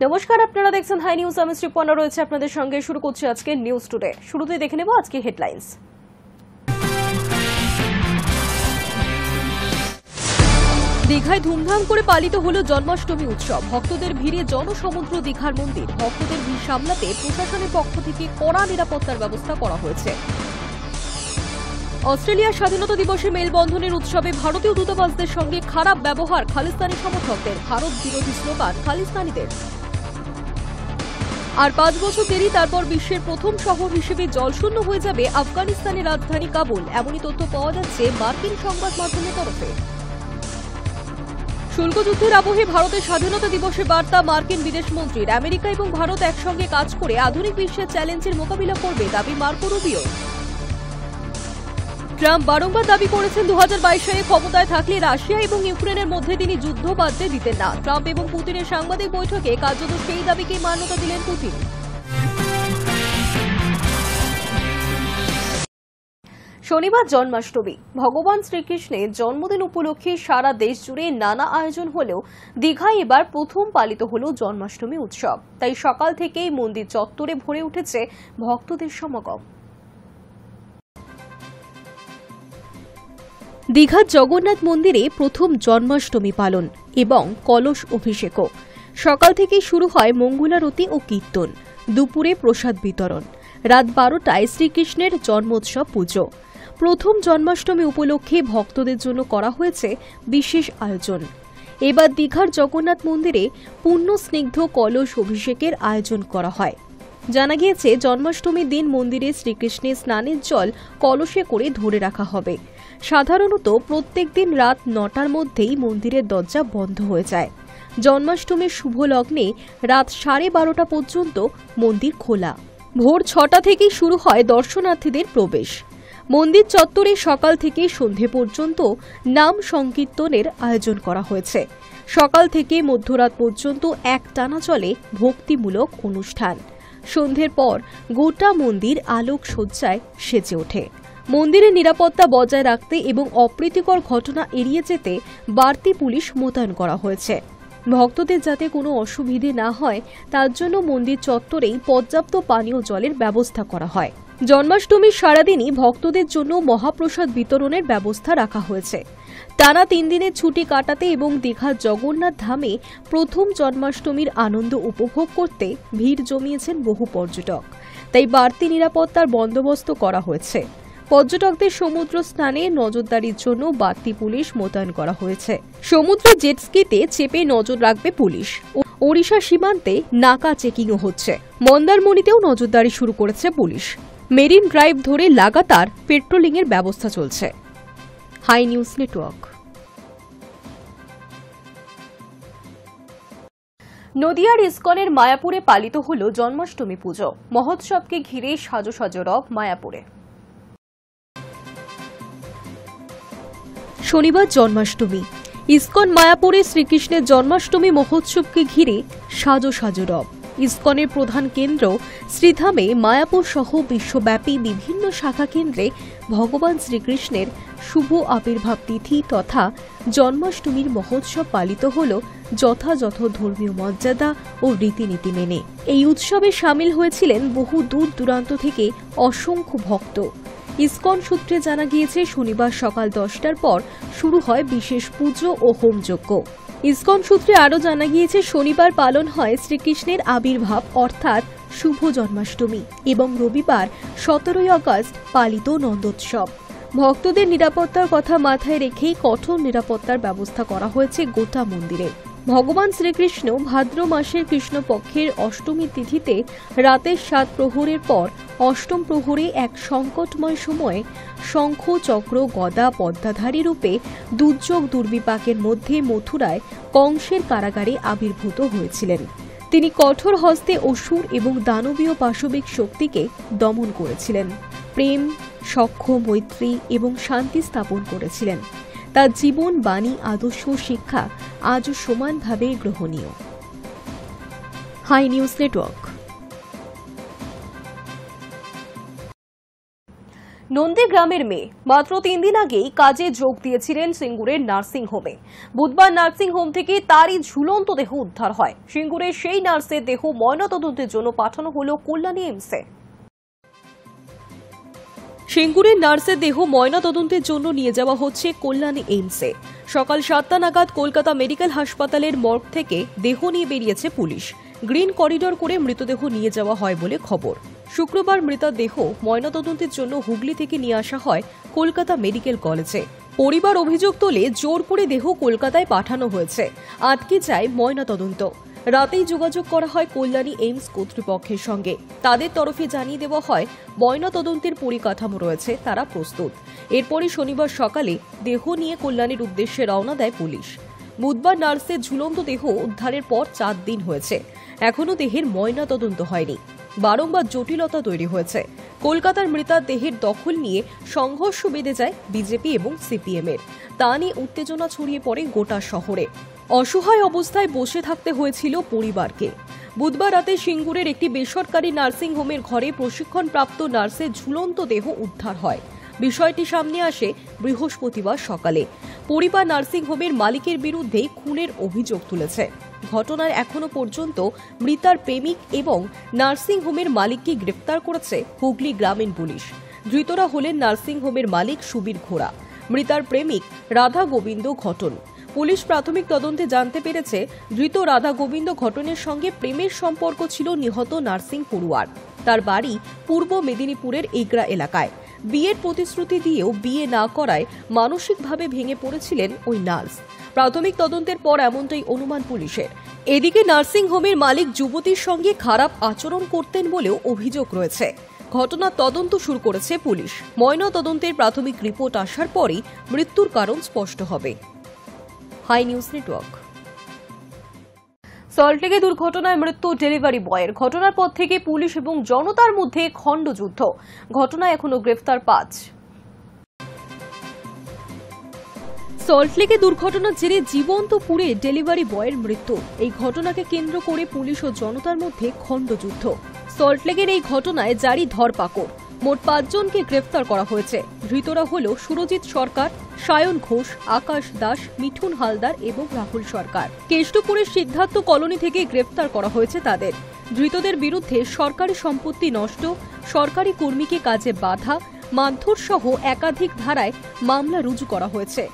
নমস্কার, আপনারা দেখছেন হাই নিউজ। আমি শ্রীপর্ণা রয়েছে আপনাদের সঙ্গে। শুরু করছি আজকে নিউজ টুডে। শুরুতেই দেখে নেব আজকে হেডলাইন্স। দীঘায় ধুমধাম করে পালিত হলো জন্মাষ্টমী উৎসব। ভক্তদের ভিড়ে জনসমুদ্র দীঘার মন্দির। ভক্তদের ভিড় সামলাতে প্রশাসনের পক্ষ থেকে কড়া নিরাপত্তার ব্যবস্থা করা হয়েছে। অস্ট্রেলিয়ার স্বাধীনতা দিবসে মেলবন্ধনের উৎসবে ভারতীয় দূতাবাসদের সঙ্গে খারাপ ব্যবহার খালিস্তানি সমর্থকদের। ভারত বিরোধী স্লোগান খালিস্তানিদের। আর 5 বছর দেরি, তারপর বিশ্বের প্রথম শহর হিসেবে জলশূন্য হয়ে যাবে আফগানিস্তানের রাজধানী কাবুল। এমনই তথ্য পাওয়া যাচ্ছে মার্কিন সংবাদ মাধ্যমের তরফে। শুল্ক যুদ্ধের আবহে ভারতের স্বাধীনতা দিবসে বার্তা মার্কিন বিদেশমন্ত্রীর। আমেরিকা এবং ভারত একসঙ্গে কাজ করে আধুনিক বিশ্বের চ্যালেঞ্জের মোকাবিলা করবে, দাবি মার্কো রুবিও। ট্রাম্প বারংবার দাবি করেছেন 2022 সালে ক্ষমতায় থাকলে রাশিয়া এবং ইউক্রেনের মধ্যে তিনি যুদ্ধ বাঁধতে দিতেন না। ট্রাম্প এবং পুতিনের সাংবাদিক বৈঠকে কার্যত সেই দাবিকেই মান্যতা দিলেন পুতিন। শনিবার জন্মাষ্টমী। ভগবান শ্রীকৃষ্ণের জন্মদিন উপলক্ষে সারা দেশ জুড়ে নানা আয়োজন হলেও দীঘায় এবার প্রথম পালিত হল জন্মাষ্টমী উৎসব। তাই সকাল থেকেই মন্দির চত্বরে ভরে উঠেছে ভক্তদের সমাগম। দীঘার জগন্নাথ মন্দিরে প্রথম জন্মাষ্টমী পালন এবং কলস অভিষেকও। সকাল থেকেই শুরু হয় মঙ্গলারতি ও কীর্তন। দুপুরে প্রসাদ বিতরণ। রাত 12টায় শ্রীকৃষ্ণের জন্মোৎসব পুজো। প্রথম জন্মাষ্টমী উপলক্ষে ভক্তদের জন্য করা হয়েছে বিশেষ আয়োজন। এবার দীঘার জগন্নাথ মন্দিরে পূর্ণ স্নিগ্ধ কলস অভিষেকের আয়োজন করা হয়। জানা গিয়েছে জন্মাষ্টমীর দিন মন্দিরে শ্রীকৃষ্ণের স্নানের জল কলসে করে ধরে রাখা হবে। সাধারণত প্রত্যেক দিন রাত 9টার মধ্যেই মন্দিরের দরজা বন্ধ হয়ে যায়। জন্মাষ্টমীর শুভ লগ্নে রাত 12:30 পর্যন্ত মন্দির খোলা। ভোর 6টা থেকেই শুরু হয় দর্শনার্থীদের প্রবেশ। মন্দির চত্বরে সকাল থেকে সন্ধে পর্যন্ত নাম সংকীর্তনের আয়োজন করা হয়েছে। সকাল থেকে মধ্যরাত পর্যন্ত একটানা চলে ভক্তিমূলক অনুষ্ঠান। সন্ধ্যের পর গোটা মন্দির আলোক সজ্জায় সেজে ওঠে। মন্দিরের নিরাপত্তা বজায় রাখতে এবং অপ্রীতিকর ঘটনা এড়িয়ে যেতে বাড়তি পুলিশ মোতায়েন করা হয়েছে। ভক্তদের যাতে কোনো অসুবিধে না হয় তার জন্য মন্দির চত্বরেই পর্যাপ্ত পানীয় জলের ব্যবস্থা করা হয়। জন্মাষ্টমীর সারাদিনই ভক্তদের জন্য মহাপ্রসাদ বিতরণের ব্যবস্থা রাখা হয়েছে। টানা 3 দিনের ছুটি কাটাতে এবং দীঘার জগন্নাথ ধামে প্রথম জন্মাষ্টমীর আনন্দ উপভোগ করতে ভিড় জমিয়েছেন বহু পর্যটক। তাই বাড়তি নিরাপত্তার বন্দোবস্ত করা হয়েছে। পর্যটকদের সমুদ্র স্নানে নজরদারির জন্য বাড়তি পুলিশ মোতায়েন করা হয়েছে। সমুদ্রে জেটস্কিতে চেপে নজর রাখবে পুলিশ। ওড়িশা সীমান্তে নাকা চেকিংও হচ্ছে। মন্দারমণিতেও নজরদারি শুরু করেছে পুলিশ। মেরিন ড্রাইভ ধরে লাগাতার পেট্রোলিংয়ের ব্যবস্থা চলছে। Hi News Network. নদিয়ার ইসকনের মায়াপুরে পালিত হল জন্মাষ্টমী পুজো। মহোৎসবকে ঘিরে সাজো সাজো রব মায়াপুরে। শনিবার জন্মাষ্টমী। ইসকন মায়াপুরে শ্রীকৃষ্ণের জন্মাষ্টমী মহোৎসবকে ঘিরে সাজো সাজো রব। ইসকনের প্রধান কেন্দ্র শ্রীধামে মায়াপুর সহ বিশ্বব্যাপী বিভিন্ন শাখা কেন্দ্রে ভগবান শ্রীকৃষ্ণের শুভ আবির্ভাব তিথি তথা জন্মাষ্টমীর মহোৎসব পালিত হল যথাযথ ধর্মীয় মর্যাদা ও রীতিনীতি মেনে। এই উৎসবে সামিল হয়েছিলেন বহু দূর দূরান্ত থেকে অসংখ্য ভক্ত। ইসকন সূত্রে জানা গিয়েছে শনিবার সকাল 10টার পর শুরু হয় বিশেষ পুজো ও হোমযজ্ঞ। ইসকন সূত্রে আরও জানা গিয়েছে শনিবার পালন হয় শ্রীকৃষ্ণের আবির্ভাব অর্থাৎ শুভ জন্মাষ্টমী এবং রবিবার 17ই আগস্ট পালিত নন্দোৎসব। ভক্তদের নিরাপত্তার কথা মাথায় রেখেই কঠোর নিরাপত্তার ব্যবস্থা করা হয়েছে গোটা মন্দিরে। ভগবান শ্রীকৃষ্ণ ভাদ্র মাসের কৃষ্ণপক্ষের অষ্টমী তিথিতে রাতের 7 প্রহরের পর অষ্টম প্রহরে এক সংকটময় সময়ে শঙ্খ চক্র গদা পদ্মাধারী রূপে দুর্যোগ দুর্বিপাকের মধ্যে মথুরায় কংসের কারাগারে আবির্ভূত হয়েছিলেন। তিনি কঠোর হস্তে অসুর এবং দানবীয় পাশবিক শক্তিকে দমন করেছিলেন। প্রেম, সখ্য, মৈত্রী এবং শান্তি স্থাপন করেছিলেন। তার জীবন, বাণী, আদর্শ, শিক্ষা আজও সমানভাবে গ্রহণীয়। High News network. নন্দীগ্রামের মেয়ে মাত্র 3 দিন আগেই কাজে যোগ দিয়েছিলেন সিঙ্গুরের নার্সিং হোমে। বুধবার নার্সিং হোম থেকে তারই ঝুলন্ত দেহ উদ্ধার হয়। সিঙ্গুরের সেই নার্সের দেহ ময়নাতদন্তের জন্য পাঠানো হলো কল্যাণী এইমসে। সিঙ্গুরের নার্সের দেহ ময়নাতদন্তের জন্য নিয়ে যাওয়া হচ্ছে কল্যাণী এইমসে। সকাল 7টা নাগাদ কলকাতা মেডিকেল হাসপাতালের মর্গ থেকে দেহ নিয়ে বেরিয়েছে পুলিশ। গ্রিন করিডর করে মৃতদেহ নিয়ে যাওয়া হয় বলে খবর। শুক্রবার মৃতদেহ ময়নাতদন্তের জন্য হুগলি থেকে নিয়ে আসা হয় কলকাতা মেডিকেল কলেজে। পরিবার অভিযোগ তোলে জোর করে দেহ কলকাতায় পাঠানো হয়েছে, আটকে যায় ময়নাতদন্ত। রাতেই যোগাযোগ করা হয় কল্যাণী এইমস কর্তৃপক্ষের সঙ্গে। তাদের তরফে জানিয়ে দেওয়া হয় ময়নাতদন্তের পরিকাঠামো রয়েছে, তারা প্রস্তুত। এরপরই শনিবার সকালে দেহ নিয়ে কল্যাণীর উদ্দেশ্যে রওনা দেয় পুলিশ। বুধবার নার্সের ঝুলন্ত দেহ উদ্ধারের পর 4 দিন হয়েছে, এখনও দেহের ময়নাতদন্ত হয়নি। বারংবার জটিলতা তৈরি হয়েছে। কলকাতার মৃতদেহের দখল নিয়ে সংঘর্ষ বেঁধে যায় বিজেপি এবং সিপিএম-এর। তা নিয়ে উত্তেজনা ছড়িয়ে পড়ে গোটা শহরে। অসহায় অবস্থায় বসে থাকতে হয়েছিল পরিবারকে। বুধবার রাতে সিঙ্গুরের একটি বেসরকারি নার্সিং হোমের ঘরে প্রশিক্ষণপ্রাপ্ত নার্সের ঝুলন্ত দেহ উদ্ধার হয়। বিষয়টি সামনে আসে বৃহস্পতিবার সকালে। পরিবার নার্সিং হোমের মালিকের বিরুদ্ধে খুনের অভিযোগ তুলেছে। ঘটনার এখনো পর্যন্ত মৃতার প্রেমিক এবং নার্সিং হোমের মালিককে গ্রেফতার করেছে হুগলি গ্রামীণ পুলিশ। ধৃতরা হলেন নার্সিং হোমের মালিক সুবীর ঘোড়া, মৃতার প্রেমিক রাধা গোবিন্দ ঘটন। পুলিশ প্রাথমিক তদন্তে জানতে পেরেছে ধৃত রাধা গোবিন্দ ঘটনের সঙ্গে প্রেমের সম্পর্ক ছিল নিহত নার্সিং পড়ুয়ার। তার বাড়ি পূর্ব মেদিনীপুরের এগরা এলাকায়। বিয়ের প্রতিশ্রুতি দিয়েও বিয়ে না করায় মানসিকভাবে ভেঙে পড়েছিলেন ওই নার্স। প্রাথমিক তদন্তের পর এমনটাই অনুমান পুলিশের। এদিকে নার্সিং হোমের মালিক যুবতীর সঙ্গে খারাপ আচরণ করতেন বলেও অভিযোগ রয়েছে। ঘটনার তদন্ত শুরু করেছে পুলিশ। ময়নাতদন্তের প্রাথমিক রিপোর্ট আসার পরই মৃত্যুর কারণ স্পষ্ট হবে। High News network. সল্টলেকে দুর্ঘটনায় মৃত্যু ডেলিভারি বয়ের। ঘটনার পর থেকে পুলিশ এবং জনতার মধ্যে খণ্ডযুদ্ধ। ঘটনায় এখনো গ্রেফতার 5। সল্টলেকে দুর্ঘটনার জেরে জীবন্ত পুড়ে ডেলিভারি বয়ের মৃত্যু। এই ঘটনাকে কেন্দ্র করে পুলিশ ও জনতার মধ্যে খণ্ডযুদ্ধ। সল্টলেকের এই ঘটনায় জারি ধরপাকড়। মোট 5 জনকে গ্রেফতার করা হয়েছে। ধৃতরা হল সুরজিৎ সরকার, সায়ন ঘোষ, আকাশ দাস, মিঠুন হালদার এবং রাহুল সরকার। কেষ্টপুরের সিদ্ধার্থ কলোনি থেকে গ্রেফতার করা হয়েছে তাদের। ধৃতদের বিরুদ্ধে সরকারি সম্পত্তি নষ্ট, সরকারি কর্মীকে কাজে বাধা, মারধর সহ একাধিক ধারায় মামলা রুজু করা হয়েছে।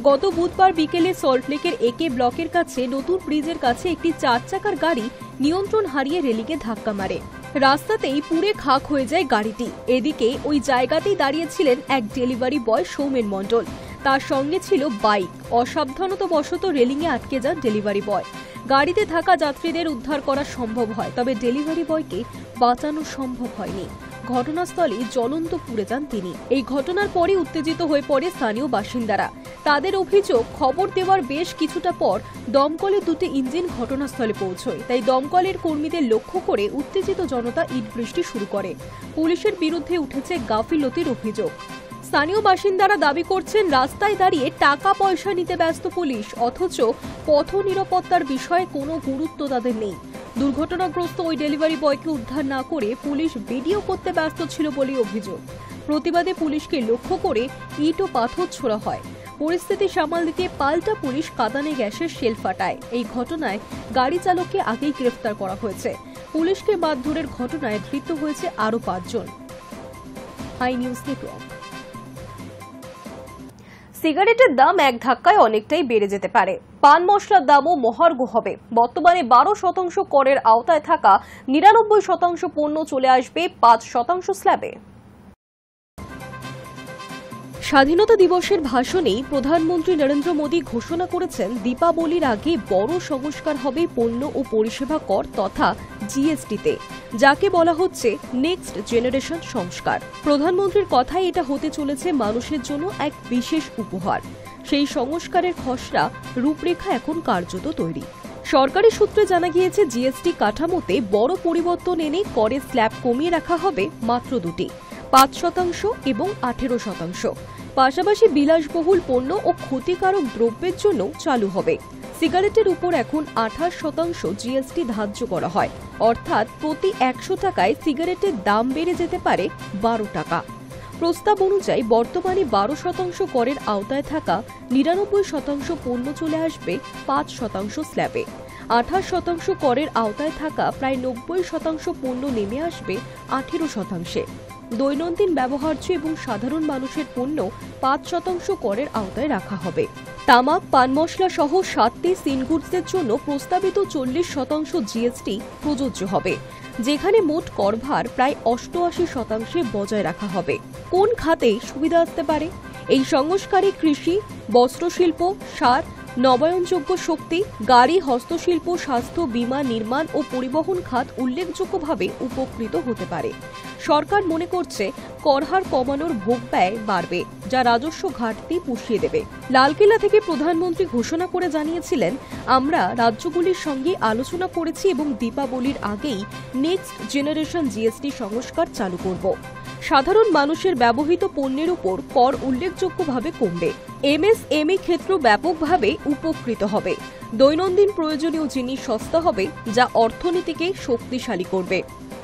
গত বুধবার বিকেলে সল্টলেকের একে ব্লকের কাছে নতুন ব্রিজের কাছে একটি 4 চাকার গাড়ি নিয়ন্ত্রণ হারিয়ে রেলিংয়ে ধাক্কা মারে। রাস্তাতেই পুড়ে খাক হয়ে যায় গাড়িটি। এদিকে ওই জায়গাতেই দাঁড়িয়েছিলেন এক ডেলিভারি বয় সৌমেন মণ্ডল। তার সঙ্গে ছিল বাইক। অসাবধানতাবশত রেলিংয়ে আটকে যান ডেলিভারি বয়। গাড়িতে থাকা যাত্রীদের উদ্ধার করা সম্ভব হয়, তবে ডেলিভারি বয়কে বাঁচানো সম্ভব হয়নি। ঘটনাস্থলে জ্বলন্ত পুড়ে যান তিনি। এই ঘটনার পরে উত্তেজিত হয়ে পড়ে স্থানীয় বাসিন্দারা। তাদের অভিযোগ, খবর দেওয়ার বেশ কিছুটা পর দমকলের 2টি ইঞ্জিন ঘটনাস্থলে পৌঁছয়। তাই দমকলের কর্মীদের লক্ষ্য করে উত্তেজিত জনতা ইট বৃষ্টি শুরু করে। পুলিশের বিরুদ্ধে উঠেছে গাফিলতির অভিযোগ। স্থানীয় বাসিন্দারা দাবি করছেন, রাস্তায় দাঁড়িয়ে টাকা পয়সা নিতে ব্যস্ত পুলিশ, অথচ পথ নিরাপত্তার বিষয়ে কোনো গুরুত্ব তাদের নেই। দুর্ঘটনাগ্রস্ত ওই ডেলিভারি বয়কে উদ্ধার না করে পুলিশ ভিডিও করতে ব্যস্ত ছিল বলে অভিযোগ। প্রতিবাদে পুলিশকে লক্ষ্য করে ইট ও পাথর ছোড়া হয়। পরিস্থিতি সামাল দিতে পাল্টা পুলিশ কাঁদানে গ্যাসের শেল ফাটায়। এই ঘটনায় গাড়ি চালককে আগেই গ্রেফতার করা হয়েছে। পুলিশকে মারধরের ঘটনায় ধৃত হয়েছে আরও 5 জন। High News network. সিগারেটের দাম এক ধাক্কায় অনেকটাই বেড়ে যেতে পারে। পান মশলার দামও মহার্ঘ হবে। বর্তমানে 12% করের আওতায় থাকা 99% পণ্য চলে আসবে 5% স্ল্যাবে। স্বাধীনতা দিবসের ভাষণেই প্রধানমন্ত্রী নরেন্দ্র মোদী ঘোষণা করেছেন, দীপাবলির আগে বড় সংস্কার হবে পণ্য ও পরিষেবা কর তথা জিএসটিতে, যাকে বলা হচ্ছে নেক্সট জেনারেশন সংস্কার। প্রধানমন্ত্রীর কথায় এটা হতে চলেছে মানুষের জন্য এক বিশেষ উপহার। সেই সংস্কারের খসড়া রূপরেখা এখন কার্যত তৈরি। সরকারি সূত্রে জানা গিয়েছে, জিএসটি কাঠামোতে বড় পরিবর্তন এনে করের স্ল্যাব কমিয়ে রাখা হবে মাত্র 2টি, 5% এবং 18%। পাশাপাশি বিলাসবহুল পণ্য ও ক্ষতিকারক দ্রব্যের জন্য চালু হবে। সিগারেটের উপর এখন 28% জিএসটি ধার্য করা হয়, অর্থাৎ প্রতি 100 টাকায় সিগারেটের দাম বেড়ে যেতে পারে 12 টাকা। প্রস্তাব অনুযায়ী বর্তমানে 12% করের আওতায় থাকা 99% পণ্য চলে আসবে 5% স্ল্যাবে। 28% করের আওতায় থাকা প্রায় 90% পণ্য নেমে আসবে 18%। দৈনন্দিন ব্যবহার্য এবং সাধারণ মানুষের পণ্য 5% করের আওতায় রাখা হবে। তামাক, পান মশলা সহ 7টি সিনগুডসের জন্য প্রস্তাবিত 40% জিএসটি প্রযোজ্য হবে, যেখানে মোট করভার প্রায় 88% বজায় রাখা হবে। কোন খাতে সুবিধা আসতে পারে? এই সংস্কারে কৃষি, বস্ত্রশিল্প, সার, নবায়নযোগ্য শক্তি, গাড়ি, হস্তশিল্প, স্বাস্থ্য, বীমা, নির্মাণ ও পরিবহন খাত উল্লেখযোগ্যভাবে উপকৃত হতে পারে। সরকার মনে করছে করহার কমানোর ভোগ ব্যয় বাড়বে, যা রাজস্ব ঘাটতি পুষিয়ে দেবে। লালকেল্লা থেকে প্রধানমন্ত্রী ঘোষণা করে জানিয়েছিলেন, আমরা রাজ্যগুলির সঙ্গে আলোচনা করেছি এবং দীপাবলির আগেই নেক্সট জেনারেশন জিএসটি সংস্কার চালু করব। সাধারণ মানুষের ব্যবহৃত পণ্যের উপর কর উল্লেখযোগ্যভাবে কমবে। এমএসএমই ক্ষেত্র ব্যাপকভাবে উপকৃত হবে। দৈনন্দিন প্রয়োজনীয় জিনিস সস্তা হবে, যা অর্থনীতিকে শক্তিশালী করবে।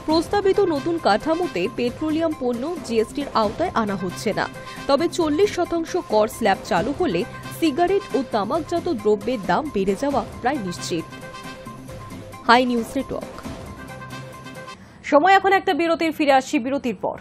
প্রস্তাবিত নতুন কাঠামোতে পেট্রোলিয়াম পণ্য জিএসটির আওতায় আনা হচ্ছে না, তবে 40% কর স্ল্যাব চালু হলে সিগারেট ও তামাকজাত দ্রব্যের দাম বেড়ে যাওয়া প্রায় নিশ্চিত। Hi News Network. সময় এখন একটা বিরতির, ফিরে আসছি বিরতির পর।